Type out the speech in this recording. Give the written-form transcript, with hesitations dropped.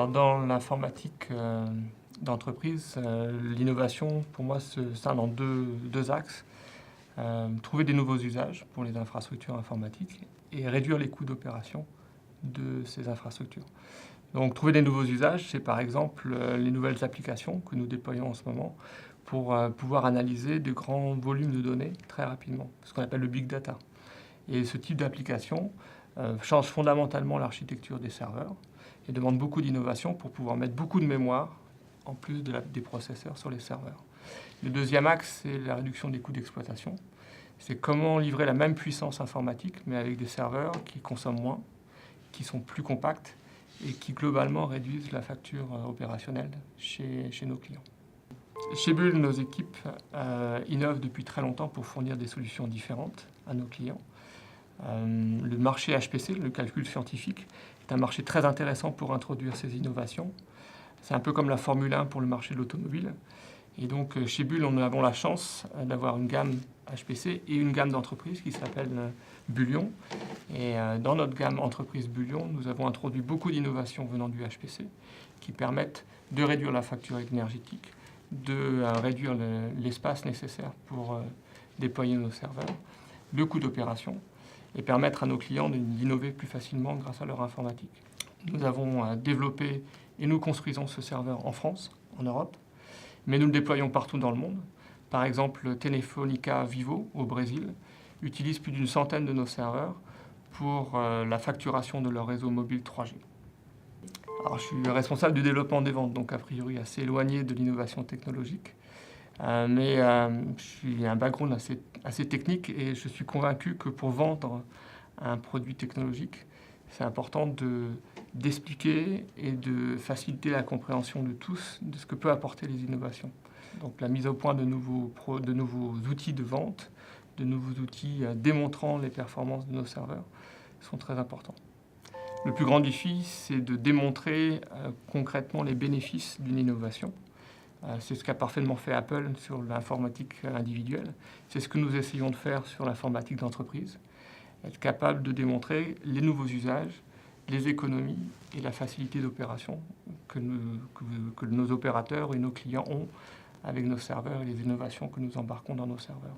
Alors dans l'informatique d'entreprise, l'innovation pour moi se scinde en deux axes. Trouver des nouveaux usages pour les infrastructures informatiques et réduire les coûts d'opération de ces infrastructures. Donc trouver des nouveaux usages, c'est par exemple les nouvelles applications que nous déployons en ce moment pour pouvoir analyser de grands volumes de données très rapidement, ce qu'on appelle le big data. Et ce type d'application change fondamentalement l'architecture des serveurs et demande beaucoup d'innovation pour pouvoir mettre beaucoup de mémoire en plus des processeurs sur les serveurs. Le deuxième axe, c'est la réduction des coûts d'exploitation. C'est comment livrer la même puissance informatique, mais avec des serveurs qui consomment moins, qui sont plus compacts et qui globalement réduisent la facture opérationnelle chez nos clients. Chez Bull, nos équipes innovent depuis très longtemps pour fournir des solutions différentes à nos clients. Le marché HPC, le calcul scientifique, est un marché très intéressant pour introduire ces innovations. C'est un peu comme la Formule 1 pour le marché de l'automobile. Et donc, chez Bull, nous avons la chance d'avoir une gamme HPC et une gamme d'entreprises qui s'appelle Bullion. Et dans notre gamme entreprise Bullion, nous avons introduit beaucoup d'innovations venant du HPC qui permettent de réduire la facture énergétique, de réduire l'espace nécessaire pour déployer nos serveurs, le coût d'opération et permettre à nos clients d'innover plus facilement grâce à leur informatique. Nous avons développé et nous construisons ce serveur en France, en Europe, mais nous le déployons partout dans le monde. Par exemple, Telefónica Vivo au Brésil utilise plus d'une centaine de nos serveurs pour la facturation de leur réseau mobile 3G. Alors, je suis responsable du développement des ventes, donc a priori assez éloigné de l'innovation technologique. Mais j'ai un background assez technique et je suis convaincu que pour vendre un produit technologique, c'est important d'expliquer et de faciliter la compréhension de tous de ce que peut apporter les innovations. Donc la mise au point de nouveaux outils de vente, de nouveaux outils démontrant les performances de nos serveurs sont très importants. Le plus grand défi, c'est de démontrer concrètement les bénéfices d'une innovation. C'est ce qu'a parfaitement fait Apple sur l'informatique individuelle. C'est ce que nous essayons de faire sur l'informatique d'entreprise. Être capable de démontrer les nouveaux usages, les économies et la facilité d'opération que nos opérateurs et nos clients ont avec nos serveurs et les innovations que nous embarquons dans nos serveurs.